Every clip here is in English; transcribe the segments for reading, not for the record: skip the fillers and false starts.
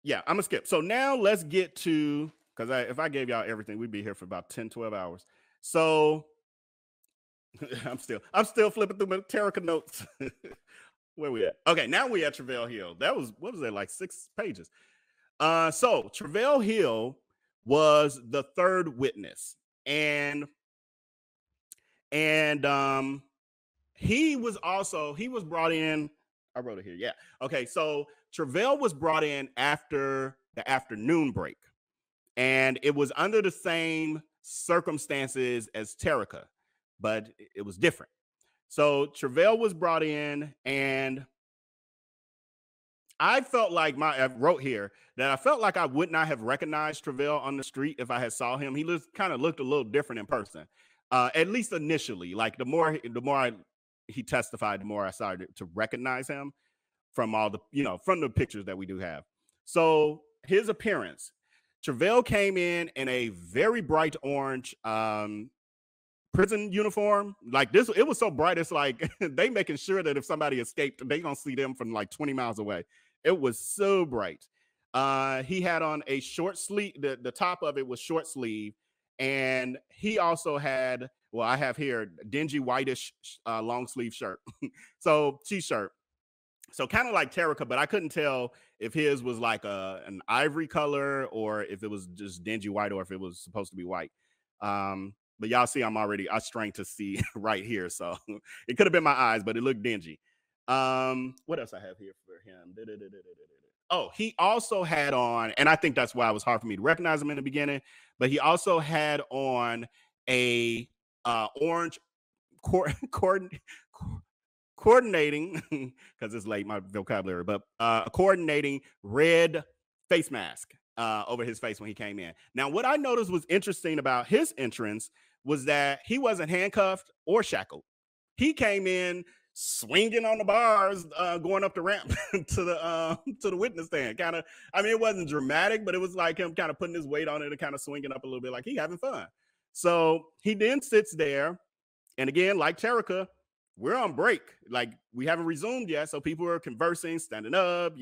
Yeah, I'm gonna skip. So now let's get to, because if I gave y'all everything, we'd be here for about 10, 12 hours. So I'm still flipping through my Terica notes. Where we at? Okay, now we at Travell Hill. That was, what was that, like 6 pages? So Travell Hill was the third witness, and he was brought in. I wrote it here. Yeah. Okay. So Travell was brought in after the afternoon break, and it was under the same circumstances as Terica, but it was different. So Travell was brought in, and I felt like I wrote here that I felt like I would not have recognized Travell on the street if I had saw him. He kind of looked a little different in person, at least initially. Like the more he testified, the more I started to recognize him from all the, from the pictures that we do have. So his appearance, Travell came in a very bright orange prison uniform. Like this, it was so bright, it's like they making sure that if somebody escaped, they gonna see them from like 20 miles away. It was so bright. He had on a short sleeve, the top of it was short sleeve, and he also had, well, I have here dingy whitish long sleeve shirt. So t-shirt. So kind of like Terica, but I couldn't tell if his was like an ivory color or if it was just dingy white or if it was supposed to be white. But y'all see, I strained to see right here. So it could have been my eyes, but it looked dingy. What else I have here for him? Oh, he also had on, and I think that's why it was hard for me to recognize him in the beginning, but he also had on a orange coordinating, because it's late, my vocabulary, but a coordinating red face mask over his face when he came in. Now, what I noticed was interesting about his entrance was that he wasn't handcuffed or shackled. He came in swinging on the bars, going up the ramp to the witness stand. Kind of, I mean, it wasn't dramatic, but it was like him kind of putting his weight on it and kind of swinging up a little bit, like he having fun. So he then sits there, and again, like Terica, we're on break. Like we haven't resumed yet, so people are conversing, standing up,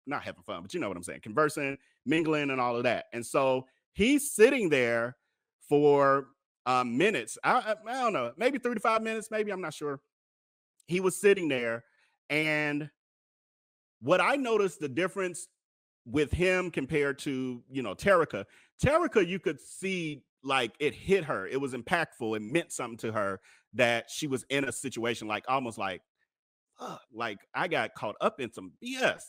not having fun, but you know what I'm saying, conversing, mingling, and all of that. And so he's sitting there for minutes. I don't know, maybe 3 to 5 minutes, maybe, I'm not sure. He was sitting there, and what I noticed the difference with him compared to, Terica, you could see like it hit her. It was impactful. It meant something to her that she was in a situation like almost like, like I got caught up in some BS.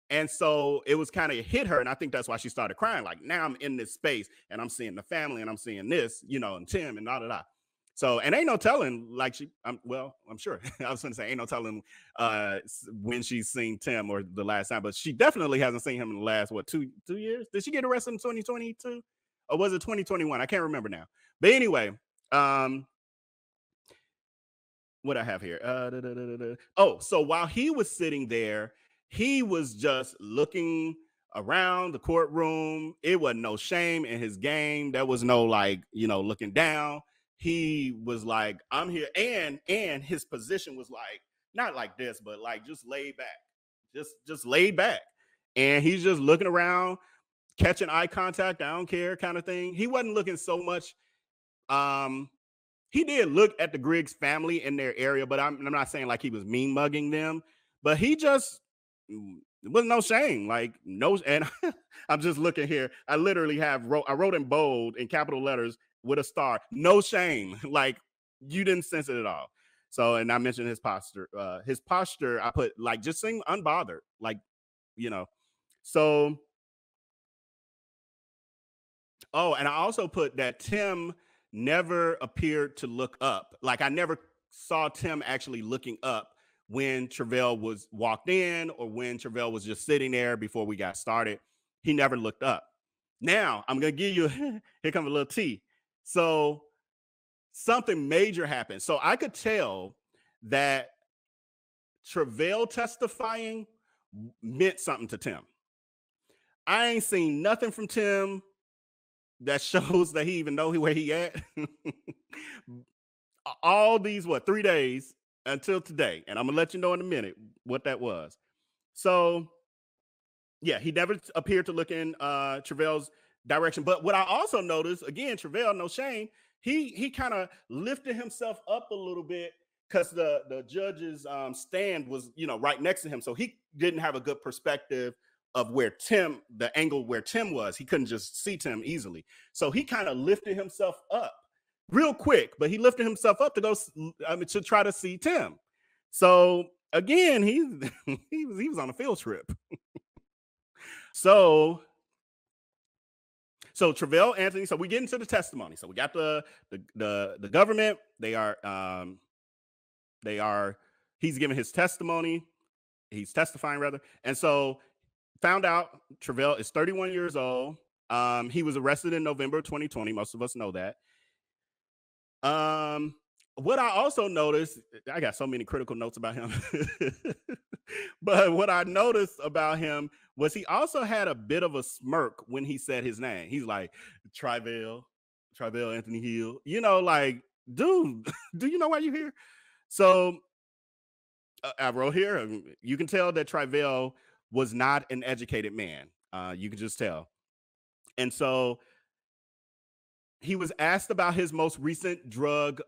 And so it was kind of hit her. And I think that's why she started crying. Like, now I'm in this space and I'm seeing the family and I'm seeing this, and Tim and da. So, and ain't no telling, like I'm sure. I was going to say, ain't no telling when she's seen Tim or the last time, but she definitely hasn't seen him in the last, 2 years? Did she get arrested in 2022? Or was it 2021? I can't remember now. But anyway, what I have here. Oh, so while he was sitting there, he was just looking around the courtroom. It wasn't no shame in his game. There was no like, looking down. He was like, I'm here. And his position was like, not like this, but like just laid back, just laid back. And he's just looking around, catching eye contact. I don't care kind of thing. He wasn't looking so much. He did look at the Griggs family in their area, but I'm not saying like he was mean mugging them, but he just, it was no shame, like no. And I'm just looking here. I literally I wrote in bold in capital letters with a star, no shame. Like you didn't sense it at all. So, and I mentioned his posture. I put like just seemed unbothered, like, so. Oh, and I also put that Tim never appeared to look up. Like I never saw Tim actually looking up when Travell was walked in or when Travell was just sitting there before we got started. He never looked up. Now I'm going to give you, here comes a little tea. So something major happened. So I could tell that Travell testifying meant something to Tim. I ain't seen nothing from Tim that shows that he even know where he at. All these 3 days, until today. And I'm gonna let you know in a minute what that was. So yeah, he never appeared to look in Travell's direction. But what I also noticed, again, Travell, no shame, he kind of lifted himself up a little bit because the judge's stand was, you know, right next to him. So he didn't have a good perspective of where Tim, the angle where Tim was. He couldn't just see Tim easily. So he kind of lifted himself up real quick, but he lifted himself up to go to try to see Tim. So again, he was on a field trip. So Travell Anthony. So we get into the testimony. So we got the government. He's giving his testimony. He's testifying rather. And so found out Travell is 31 years old. He was arrested in November 2020. Most of us know that. What I also noticed, I got so many critical notes about him, but what I noticed about him was he also had a bit of a smirk when he said his name. He's like, Travell Anthony Hill, you know, like, dude, do you know why you're here? So I wrote here, you can tell that Travell was not an educated man. You can just tell. And so he was asked about his most recent drug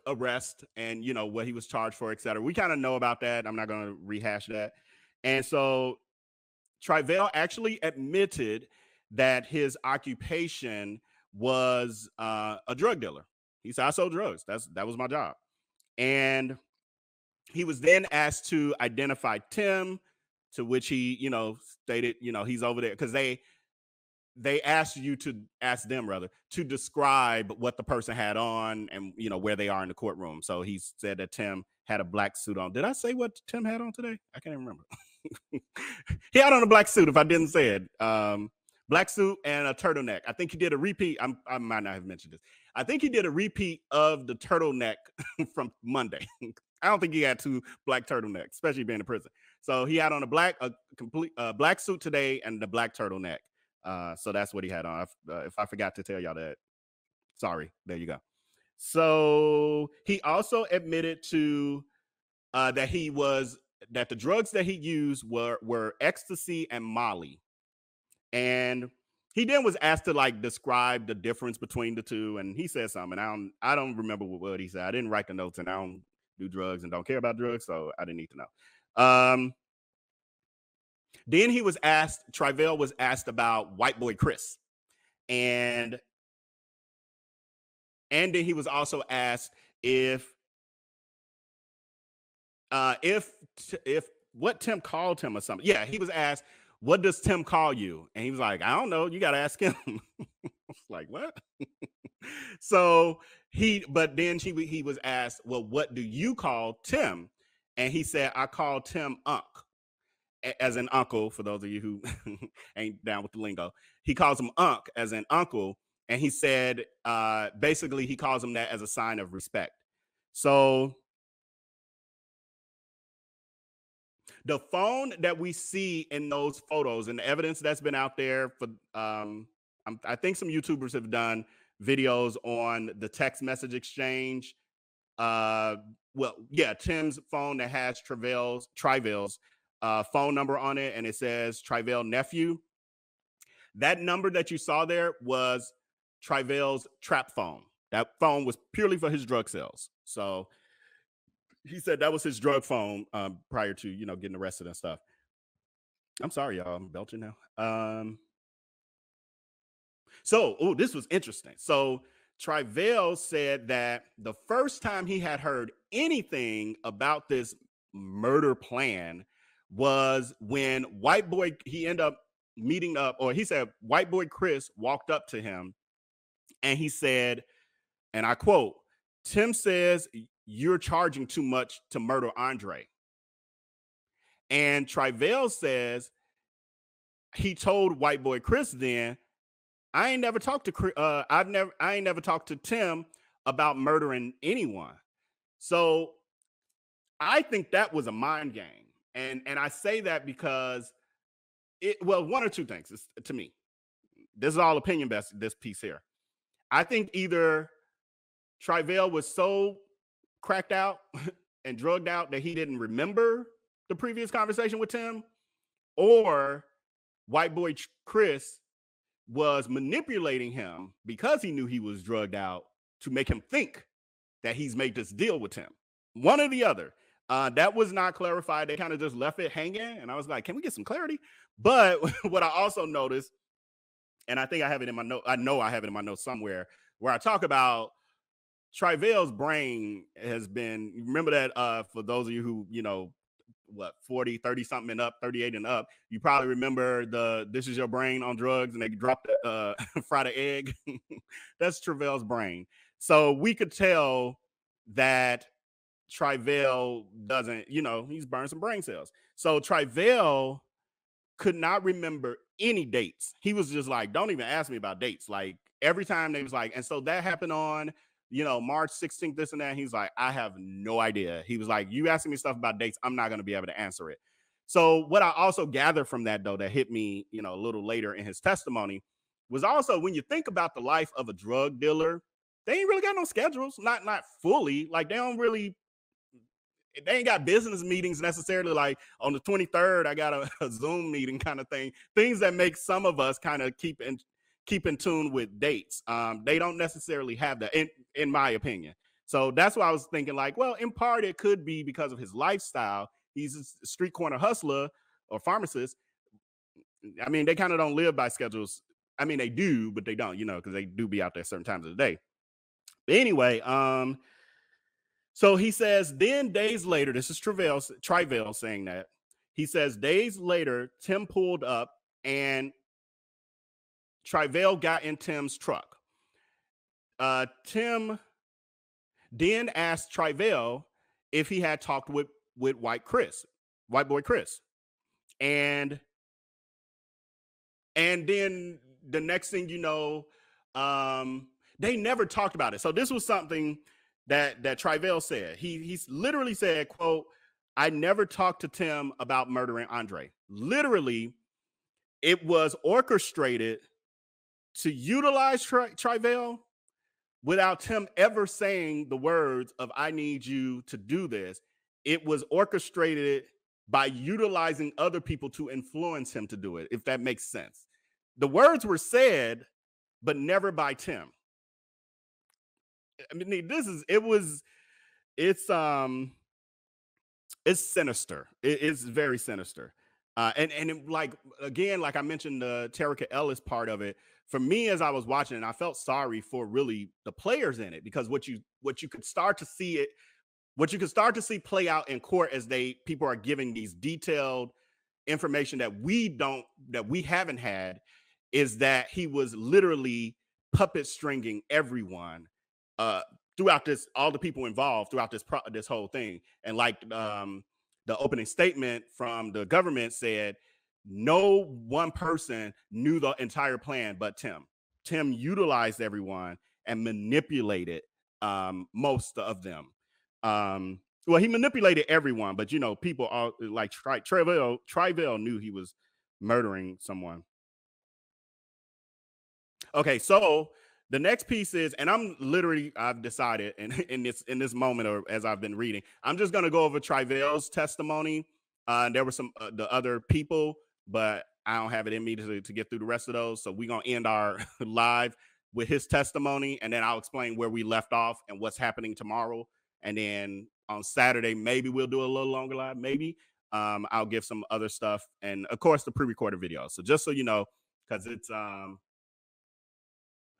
arrest and, you know, what he was charged for, et cetera. We kind of know about that. I'm not going to rehash that. And so Travell actually admitted that his occupation was a drug dealer. He said, I sold drugs. That was my job. And he was then asked to identify Tim, to which he, you know, stated, you know, he's over there because they asked you to ask them rather to describe what the person had on and, you know, where they are in the courtroom. So he said that Tim had a black suit on. Did I say what Tim had on today? I can't even remember. He had on a black suit if I didn't say it. Black suit and a turtleneck. I think he did a repeat. I might not have mentioned this. I think he did a repeat of the turtleneck from Monday. I don't think he had two black turtlenecks, especially being in prison. So he had on a complete black suit today and the black turtleneck. So that's what he had on. If I forgot to tell y'all that, sorry. There you go. So he also admitted to that the drugs that he used were ecstasy and Molly. And he then was asked to like describe the difference between the two, and he said something. I don't remember what he said. I didn't write the notes, and I don't do drugs and don't care about drugs, so I didn't need to know. Then Travell was asked about White Boy Chris. And then he was also asked if what Tim called him or something. Yeah, he was asked, what does Tim call you? And he was like, I don't know. You got to ask him. Like, what? So but then he was asked, well, what do you call Tim? And he said, I call Tim Unc, as an uncle, for those of you who ain't down with the lingo. He calls him Unc as an uncle. And he said, basically, he calls him that as a sign of respect. So the phone that we see in those photos and the evidence that's been out there for, I think some YouTubers have done videos on the text message exchange. Tim's phone that has Travell's phone number on it, and it says Travell nephew. That number that you saw there was Travell's trap phone. That phone was purely for his drug sales. So he said that was his drug phone prior to, you know, getting arrested and stuff. I'm sorry, y'all. I'm belching now. This was interesting. So Travell said that the first time he had heard anything about this murder plan was when he ended up meeting up, or he said White Boy Chris walked up to him and he said, and I quote, Tim says you're charging too much to murder Andre. And Travell says he told White Boy Chris then, I ain't never talked to Tim about murdering anyone. So I think that was a mind game. And I say that because one or two things to me. This is all opinion based, this piece here. I think either Travell was so cracked out and drugged out that he didn't remember the previous conversation with Tim, or white boy Chris was manipulating him because he knew he was drugged out to make him think that he's made this deal with him. One or the other. That was not clarified. They kind of just left it hanging. And I was like, can we get some clarity? But what I also noticed, and I think I have it in my note, I know I have it in my notes somewhere, where I talk about Travell's brain has been, remember that for those of you who, you know, what, 40, 30 something and up, 38 and up, you probably remember the This Is Your Brain on drugs, and they dropped fry the egg. That's Travell's brain. So we could tell that Travell doesn't, you know, he's burned some brain cells. So Travell could not remember any dates. He was just like, don't even ask me about dates. Like every time they was like, and so that happened on, you know, March 16th, this and that. He's like, I have no idea. He was like, you asking me stuff about dates, I'm not going to be able to answer it. So what I also gathered from that, though, that hit me, you know, a little later in his testimony, was also when you think about the life of a drug dealer, they ain't really got no schedules, not fully. Like they ain't got business meetings necessarily. Like on the 23rd, I got a Zoom meeting kind of thing. Things that make some of us kind of keep in tune with dates. They don't necessarily have that, in my opinion. So that's why I was thinking, like, well, in part it could be because of his lifestyle. He's a street corner hustler or pharmacist. I mean, they kind of don't live by schedules. I mean, they do, but they don't, you know, because they do be out there certain times of the day. But anyway, so he says, then days later, this is Travell saying that. He says, days later, Tim pulled up and Travell got in Tim's truck. Tim then asked Travell if he had talked with white boy Chris. And then the next thing you know, they never talked about it. So this was something that Travell said. He's literally said, quote, I never talked to Tim about murdering Andre. Literally, it was orchestrated to utilize Travell without Tim ever saying the words of, I need you to do this. It was orchestrated by utilizing other people to influence him to do it, if that makes sense. The words were said, but never by Tim. I mean, it's sinister. It's very sinister. And it, like, again, like I mentioned, the Terica Ellis part of it, for me, as I was watching it, I felt sorry for really the players in it, because what you could start to see play out in court as people are giving these detailed information that we haven't had, is that he was literally puppet stringing everyone throughout this, all the people involved throughout this whole thing. And like the opening statement from the government said, no one person knew the entire plan but Tim. Tim utilized everyone and manipulated most of them. Well, he manipulated everyone, but you know, people are like Travell knew he was murdering someone. Okay, so the next piece is, and I've decided in this moment, or as I've been reading, I'm just gonna go over Travell's testimony. There were some the other people, but I don't have it in me to get through the rest of those. So we're gonna end our live with his testimony, and then I'll explain where we left off and what's happening tomorrow. And then on Saturday, maybe we'll do a little longer live. Maybe I'll give some other stuff, and of course the pre-recorded video. So just so you know, because it's I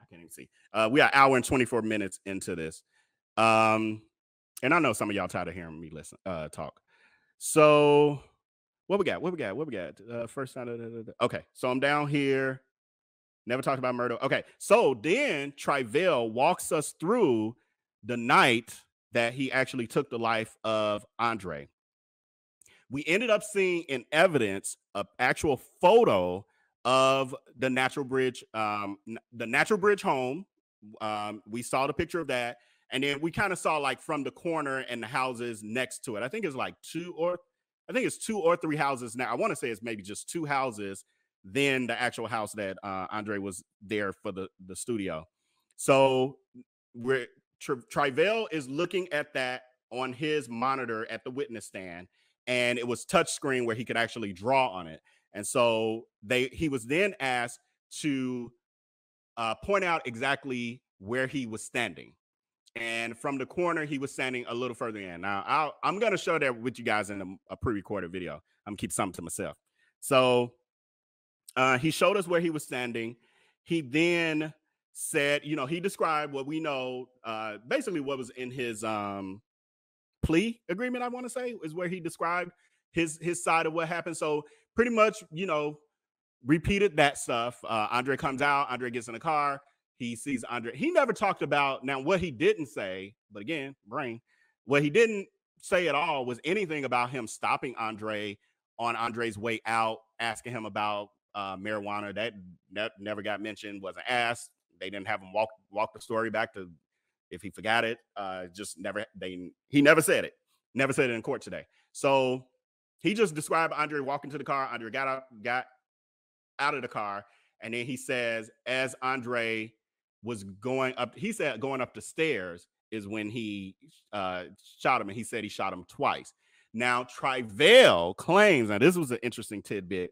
can't even see. We are an hour and 24 minutes into this. And I know some of y'all tired of hearing me talk. So what we got? First time. Okay, so I'm down here. Never talked about murder. Okay, so then Travell walks us through the night that he actually took the life of Andre. We ended up seeing in evidence an actual photo of the Natural Bridge home. We saw the picture of that, and then we kind of saw like from the corner and the houses next to it. I think it's like two or three houses now. I want to say it's maybe just two houses, then the actual house that Andre was there for the studio. So Travell is looking at that on his monitor at the witness stand, and it was touchscreen where he could actually draw on it. And so he was then asked to point out exactly where he was standing. And from the corner, he was standing a little further in. Now, I'm going to show that with you guys in a pre-recorded video. I'm going to keep something to myself. So he showed us where he was standing. He then said, you know, he described what we know, basically what was in his plea agreement, I want to say, is where he described his side of what happened. So pretty much, you know, repeated that stuff. Andre comes out, Andre gets in the car, he sees Andre. He never talked about, now what he didn't say, but again, brain, what he didn't say at all was anything about him stopping Andre on Andre's way out, asking him about marijuana. That never got mentioned, wasn't asked. They didn't have him walk the story back to if he forgot it. Just never, he never said it. Never said it in court today. So he just described Andre walking to the car. Andre got out of the car, and then he says, as Andre was going up, he said going up the stairs is when he shot him, and he said he shot him twice. Now, Travell claims, now this was an interesting tidbit,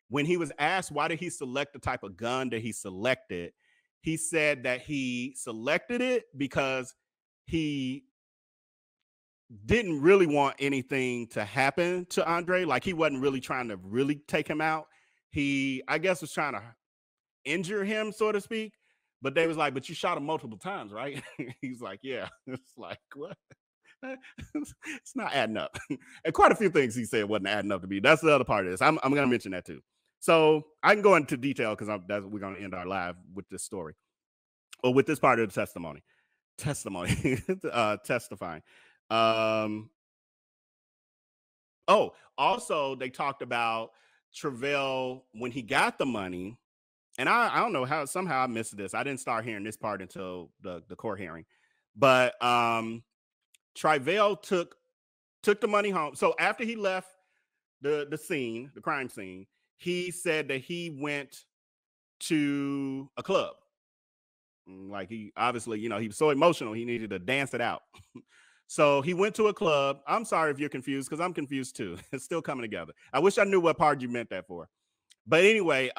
when he was asked why did he select the type of gun that he selected, he said that he selected it because he didn't really want anything to happen to Andre. Like, he wasn't really trying to really take him out. He, I guess, was trying to injure him, so to speak. But they was like, but you shot him multiple times, right? He's like, yeah. It's like, what? It's not adding up. And quite a few things he said wasn't adding up to me. That's the other part of this. I'm going to mention that too. So I can go into detail because we're going to end our live with this story, or with this part of the testimony. Testifying. Oh, also they talked about Travell when he got the money, and I don't know how, somehow I missed this. I didn't start hearing this part until the court hearing, but Travell took the money home. So after he left the scene, the crime scene, he said that he went to a club. Like, he obviously, you know, he was so emotional, he needed to dance it out. So he went to a club. I'm sorry if you're confused, because I'm confused too. It's still coming together. I wish I knew what part you meant that for. But anyway,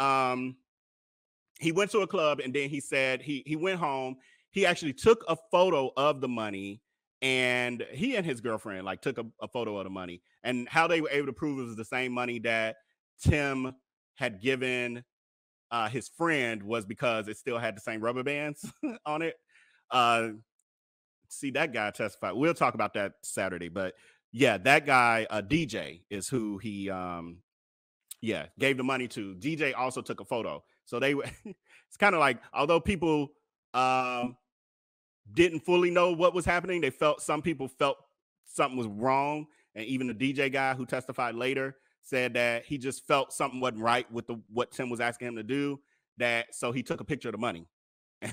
he went to a club, and then he said he went home. He actually took a photo of the money, and he and his girlfriend like took a photo of the money, and how they were able to prove it was the same money that Tim had given his friend was because it still had the same rubber bands on it. See, that guy testified. We'll talk about that Saturday, but yeah, that guy, DJ, is who he gave the money to. DJ also took a photo. So they were, it's kind of like, although people didn't fully know what was happening, some people felt something was wrong. And even the DJ guy who testified later said that he just felt something wasn't right with what Tim was asking him to do. So he took a picture of the money.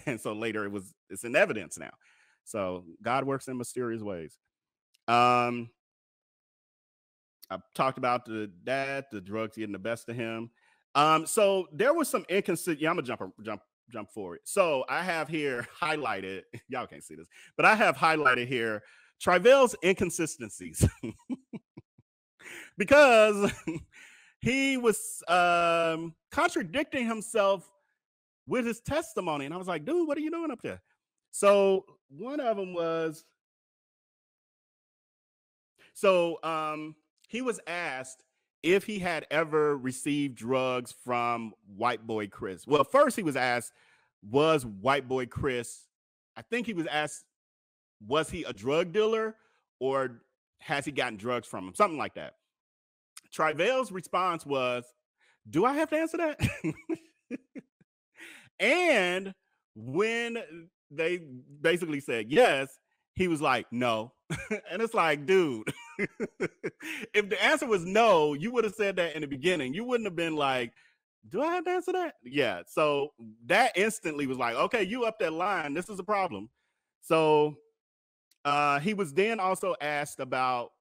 And so later it's in evidence now. So God works in mysterious ways. I talked about the drugs getting the best of him. So there was some inconsistent. Yeah, I'm gonna jump forward. So I have here highlighted. Y'all can't see this, but I have highlighted here Travell's inconsistencies because he was contradicting himself with his testimony, and I was like, dude, what are you doing up there? So one of them was, he was asked if he had ever received drugs from White Boy Chris. Well, first he was asked, was White Boy Chris, I think he was asked, was he a drug dealer or has he gotten drugs from him? Something like that. Travell's response was, do I have to answer that? And when they basically said yes, he was like, no. And it's like, dude, if the answer was no, you would have said that in the beginning. You wouldn't have been like, do I have to answer that? Yeah. So that instantly was like, okay, you up that line. This is a problem. So he was then also asked about,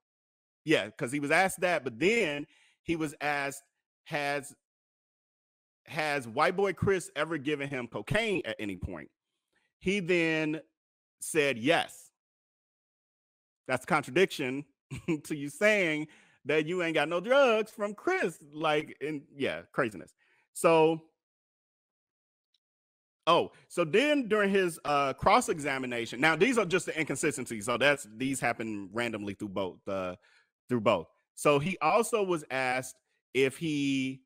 because he was asked that, but then he was asked, has White Boy Chris ever given him cocaine at any point? He then said yes. That's a contradiction to you saying that you ain't got no drugs from Chris. Like, and yeah, craziness. So, so then during his cross-examination, now these are just the inconsistencies. So these happen randomly through both. So he also was asked if when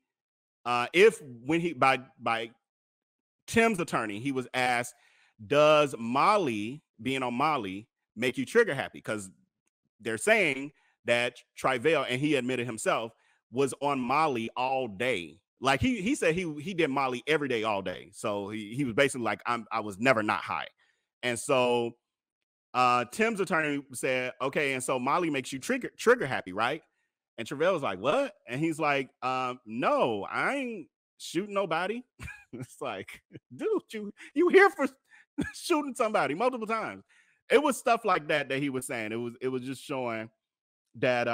he by Tim's attorney, he was asked, does being on Molly make you trigger happy? Because they're saying that Travell, and he admitted himself, was on Molly all day. Like he said he did Molly every day, all day. So he was basically like, I was never not high. And so Tim's attorney said, okay, and so Molly makes you trigger happy, right? And Travell was like, what? And he's like, no, I ain't shooting nobody. It's like, dude, you here for shooting somebody multiple times. It was stuff like that he was saying. It was just showing that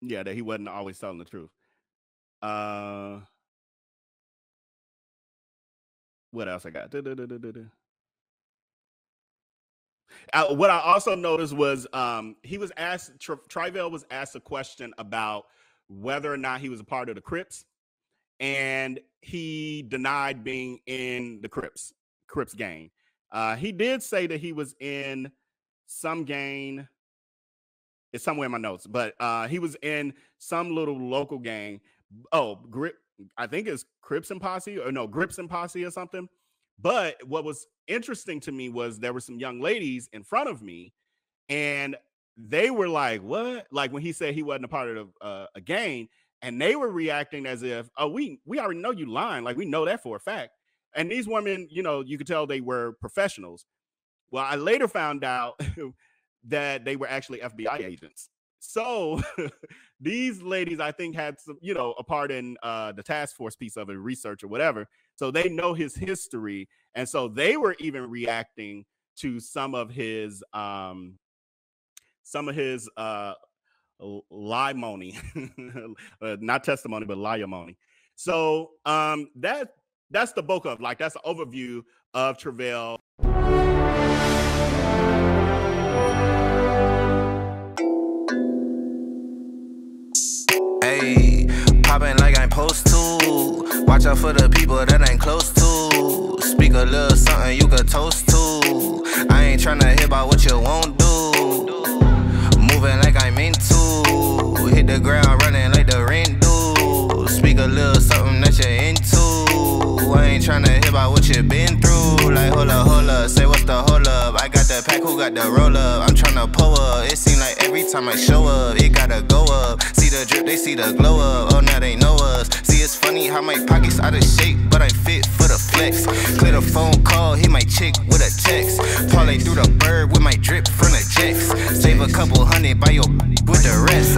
that he wasn't always telling the truth. What else I got? What I also noticed was he was asked, Travell was asked a question about whether or not he was a part of the Crips, and he denied being in the Crips gang. He did say that he was in some gang. It's somewhere in my notes, but he was in some little local gang. I think it's Crips and Posse, or no, Grips and Posse or something. But what was interesting to me was there were some young ladies in front of me, and they were like, what? Like when he said he wasn't a part of a gang, and they were reacting as if, oh, we already know you lying. Like we know that for a fact. And these women, you could tell they were professionals. Well, I later found out that they were actually FBI agents. So these ladies, I think, had some, a part in the task force piece of it, research or whatever. So they know his history. And so they were even reacting to some of his lie-mony, not testimony, but lie-mony. So that's the bulk of, like, that's the overview of Travell. Hey, poppin' like I'm supposed to. Watch out for the people that ain't close to. Speak a little something you could toast to. I ain't tryna hear about what you won't do. Moving like I'm into. Hit the ground running like the rent do. Speak a little something that you're into. I ain't tryna hear about what you been through. Like hold up, say what's the hold up. I got the pack, who got the roll up? I'm tryna pull up. It seem like every time I show up, it gotta go up. See the drip, they see the glow up. Oh, now they know us. See, it's funny how my pockets out of shape, but I'm fit for the flex. Clear the phone call, hit my chick with a text. Parlay through the bird with my drip from the jets. Save a couple hundred by your with the rest.